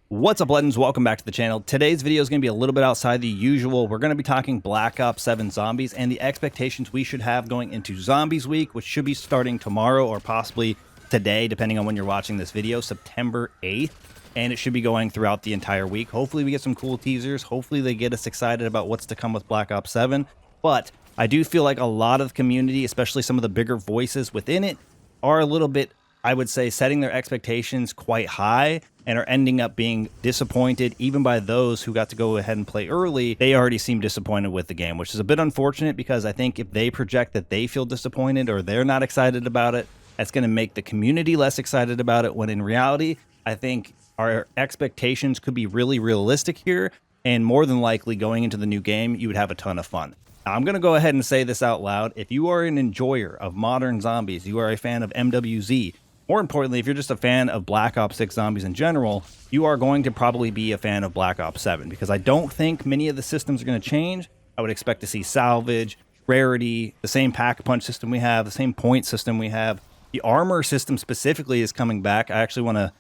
What's up, Legends? Welcome back to the channel. Today's video is going to be a little bit outside the usual. We're going to be talking Black Ops 7 Zombies and the expectations we should have going into Zombies Week, which should be starting tomorrow or possibly today, depending on when you're watching this video, September 8th. And it should be going throughout the entire week. Hopefully we get some cool teasers. Hopefully they get us excited about what's to come with Black Ops 7. But I do feel like a lot of the community, especially some of the bigger voices within it, are a little bit, I would say, setting their expectations quite high and are ending up being disappointed even by those who got to go ahead and play early. They already seem disappointed with the game, which is a bit unfortunate because I think if they project that they feel disappointed or they're not excited about it, that's going to make the community less excited about it, when in reality, I think our expectations could be really realistic here, and more than likely going into the new game, you would have a ton of fun. Now, I'm going to go ahead and say this out loud. If you are an enjoyer of modern zombies, you are a fan of MWZ, more importantly, if you're just a fan of Black Ops 6 zombies in general, you are going to probably be a fan of Black Ops 7, because I don't think many of the systems are going to change. I would expect to see salvage, rarity, the same pack-a-punch system we have, the same point system we have. The armor system specifically is coming back. I actually want to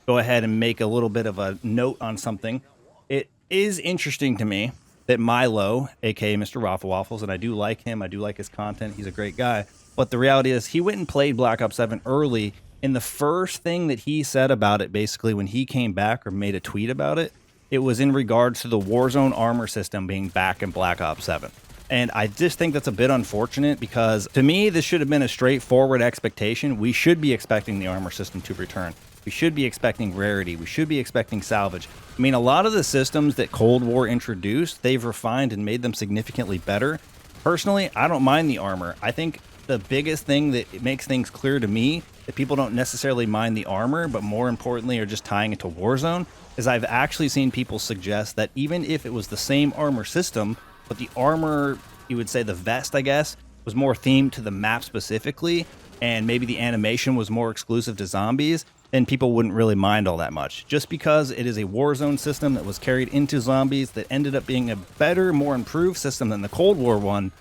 go ahead and make a little bit of a note on something. It is interesting to me that Milo, aka Mr. Raffle Waffles, and I do like him, I do like his content, he's a great guy, but the reality is he went and played Black Ops 7 early. And the first thing that he said about it, basically, when he came back or made a tweet about it, it was in regards to the Warzone armor system being back in Black Ops 7. And I just think that's a bit unfortunate, because to me, this should have been a straightforward expectation. We should be expecting the armor system to return. We should be expecting rarity. We should be expecting salvage. I mean, a lot of the systems that Cold War introduced, they've refined and made them significantly better. Personally, I don't mind the armor. I think the biggest thing that makes things clear to me that people don't necessarily mind the armor, but more importantly are just tying it to Warzone, is I've actually seen people suggest that even if it was the same armor system, but the armor, you would say the vest, I guess, was more themed to the map specifically, and maybe the animation was more exclusive to zombies, then people wouldn't really mind all that much. Just because it is a Warzone system that was carried into zombies that ended up being a better, more improved system than the Cold War one,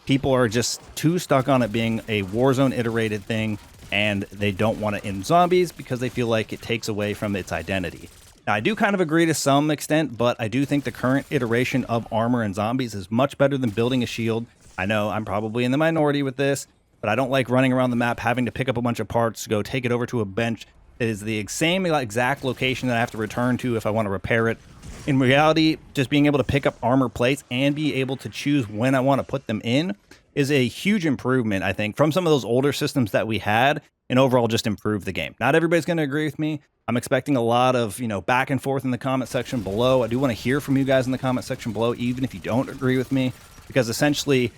people are just too stuck on it being a Warzone iterated thing, and they don't want it in zombies because they feel like it takes away from its identity. Now, I do kind of agree to some extent, but I do think the current iteration of armor and zombies is much better than building a shield. I know I'm probably in the minority with this, but I don't like running around the map having to pick up a bunch of parts, go take it over to a bench that is the same exact location that I have to return to if I want to repair it. In reality, just being able to pick up armor plates and be able to choose when I want to put them in is a huge improvement, I think, from some of those older systems that we had, and overall just improve the game. Not everybody's going to agree with me. I'm expecting a lot of, back and forth in the comment section below. I do want to hear from you guys in the comment section below, even if you don't agree with me, because essentially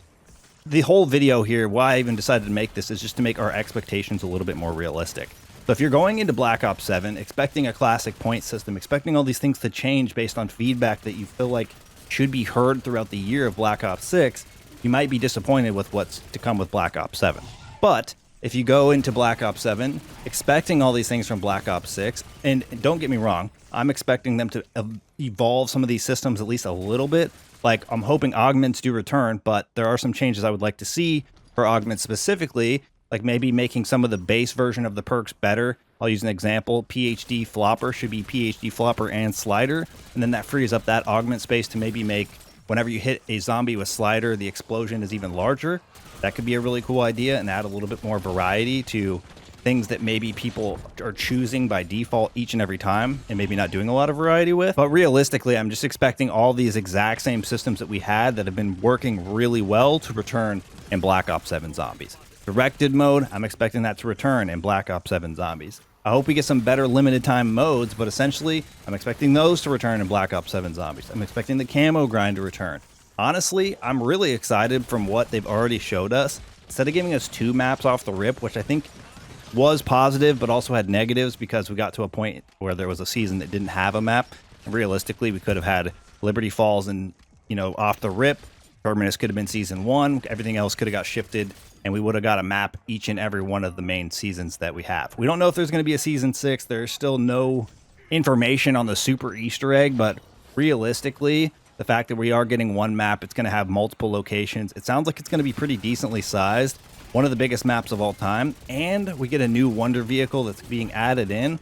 the whole video here, why I even decided to make this, is just to make our expectations a little bit more realistic. So if you're going into Black Ops 7, expecting a classic point system, expecting all these things to change based on feedback that you feel like should be heard throughout the year of Black Ops 6, you might be disappointed with what's to come with Black Ops 7. But if you go into Black Ops 7 expecting all these things from Black Ops 6, and don't get me wrong, I'm expecting them to evolve some of these systems at least a little bit. Like, I'm hoping augments do return, but there are some changes I would like to see for augments specifically, like maybe making some of the base version of the perks better. I'll use an example. PhD Flopper should be PhD Flopper and Slider, and then that frees up that augment space to maybe make, whenever you hit a zombie with Slider, the explosion is even larger. That could be a really cool idea and add a little bit more variety to things that maybe people are choosing by default each and every time and maybe not doing a lot of variety with. But realistically, I'm just expecting all these exact same systems that we had that have been working really well to return in Black Ops 7 Zombies. Directed mode, I'm expecting that to return in Black Ops 7 Zombies. I hope we get some better limited time modes, but essentially, I'm expecting those to return in Black Ops 7 Zombies. I'm expecting the camo grind to return. Honestly, I'm really excited from what they've already showed us. Instead of giving us 2 maps off the rip, which I think was positive, but also had negatives because we got to a point where there was a season that didn't have a map. And realistically, we could have had Liberty Falls and, off the rip. Terminus could have been Season 1. Everything else could have got shifted, and we would have got a map each and every one of the main seasons that we have. We don't know if there's going to be a Season 6. There's still no information on the super Easter egg, but realistically, the fact that we are getting one map, it's going to have multiple locations. It sounds like it's going to be pretty decently sized. One of the biggest maps of all time. And we get a new Wonder Vehicle that's being added in.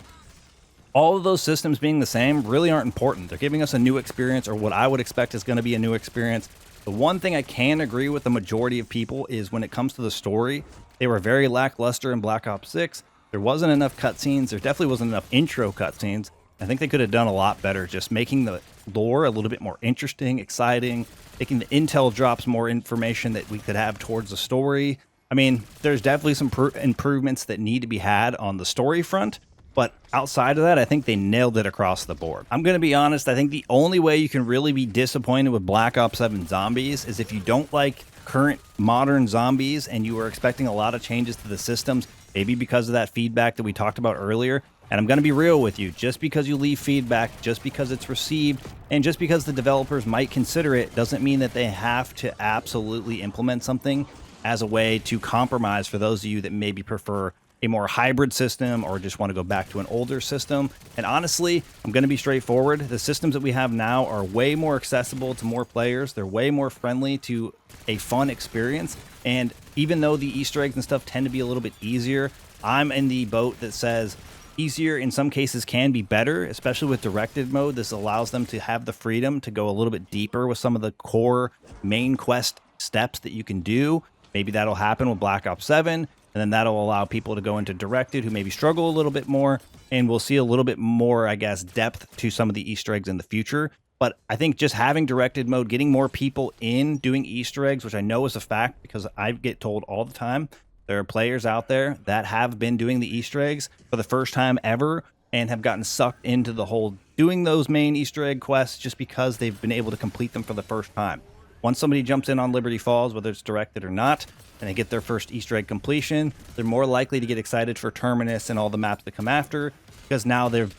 all of those systems being the same really aren't important. They're giving us a new experience, or what I would expect is going to be a new experience. The one thing I can agree with the majority of people is when it comes to the story, they were very lackluster in Black Ops 6. There wasn't enough cutscenes. There definitely wasn't enough intro cutscenes. I think they could have done a lot better just making the lore a little bit more interesting, exciting, making the intel drops more information that we could have towards the story. I mean, there's definitely some improvements that need to be had on the story front, but outside of that, I think they nailed it across the board. I'm going to be honest, I think the only way you can really be disappointed with Black Ops 7 Zombies is if you don't like current modern zombies and you were expecting a lot of changes to the systems, maybe because of that feedback that we talked about earlier. And I'm going to be real with you, just because you leave feedback, just because it's received, and just because the developers might consider it, doesn't mean that they have to absolutely implement something as a way to compromise for those of you that maybe prefer a more hybrid system or just want to go back to an older system. And honestly, I'm going to be straightforward. The systems that we have now are way more accessible to more players. They're way more friendly to a fun experience. And even though the Easter eggs and stuff tend to be a little bit easier, I'm in the boat that says easier in some cases can be better, especially with directed mode. This allows them to have the freedom to go a little bit deeper with some of the core main quest steps that you can do. Maybe that'll happen with Black Ops 7, and then that'll allow people to go into directed who maybe struggle a little bit more, and we'll see a little bit more, I guess, depth to some of the Easter eggs in the future. But I think just having directed mode, getting more people in doing Easter eggs, which I know is a fact because I get told all the time, there are players out there that have been doing the Easter eggs for the first time ever and have gotten sucked into the whole doing those main Easter egg quests just because they've been able to complete them for the first time. Once somebody jumps in on Liberty Falls, whether it's directed or not, and they get their first Easter egg completion, they're more likely to get excited for Terminus and all the maps that come after, because now they've,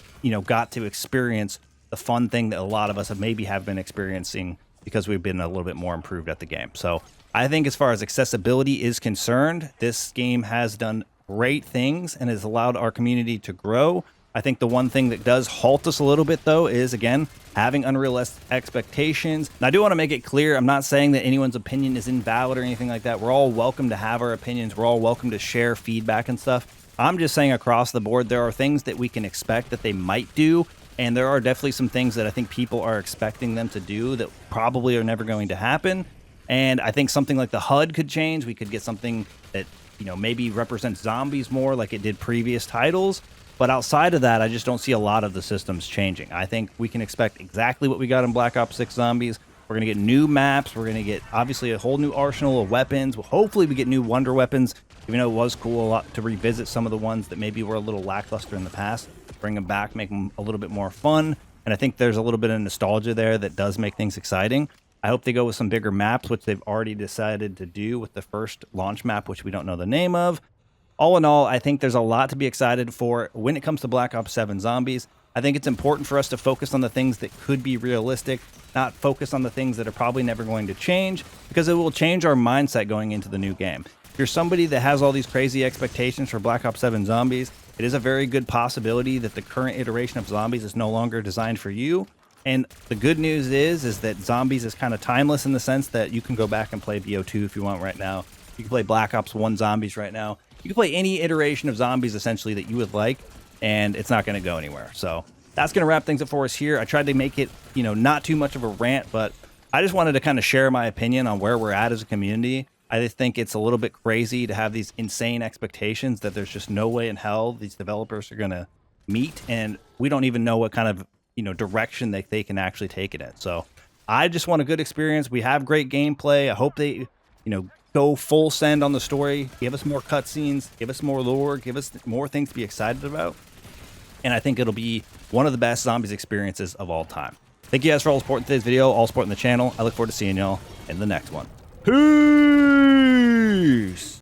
got to experience the fun thing that a lot of us have been experiencing because we've been a little bit more improved at the game. So I think as far as accessibility is concerned, this game has done great things and has allowed our community to grow. I think the one thing that does halt us a little bit, though, is, again, having unrealistic expectations. And I do want to make it clear, I'm not saying that anyone's opinion is invalid or anything like that. We're all welcome to have our opinions. We're all welcome to share feedback and stuff. I'm just saying across the board, there are things that we can expect that they might do, and there are definitely some things that I think people are expecting them to do that probably are never going to happen. And I think something like the HUD could change. We could get something that, maybe represents zombies more like it did previous titles. But outside of that, I just don't see a lot of the systems changing. I think we can expect exactly what we got in Black Ops 6 Zombies. We're going to get new maps. We're going to get, obviously, a whole new arsenal of weapons. Hopefully, we get new wonder weapons, even though it was cool a lot to revisit some of the ones that maybe were a little lackluster in the past. Bring them back, make them a little bit more fun. And I think there's a little bit of nostalgia there that does make things exciting. I hope they go with some bigger maps, which they've already decided to do with the first launch map, which we don't know the name of. All in all, I think there's a lot to be excited for when it comes to Black Ops 7 Zombies. I think it's important for us to focus on the things that could be realistic, not focus on the things that are probably never going to change, because it will change our mindset going into the new game. If you're somebody that has all these crazy expectations for Black Ops 7 Zombies, it is a very good possibility that the current iteration of Zombies is no longer designed for you. And the good news is that Zombies is kind of timeless in the sense that you can go back and play BO2 if you want right now. You can play Black Ops 1 Zombies right now. You can play any iteration of Zombies, essentially, that you would like, and it's not going to go anywhere. So that's going to wrap things up for us here. I tried to make it, not too much of a rant, but I just wanted to kind of share my opinion on where we're at as a community. I just think it's a little bit crazy to have these insane expectations that there's just no way in hell these developers are going to meet, and we don't even know what kind of, direction that they can actually take it in. So I just want a good experience. We have great gameplay. I hope they, go full send on the story, give us more cutscenes, give us more lore, give us more things to be excited about. And I think it'll be one of the best Zombies experiences of all time. Thank you guys for all the support in today's video, all support in the channel. I look forward to seeing y'all in the next one. Peace!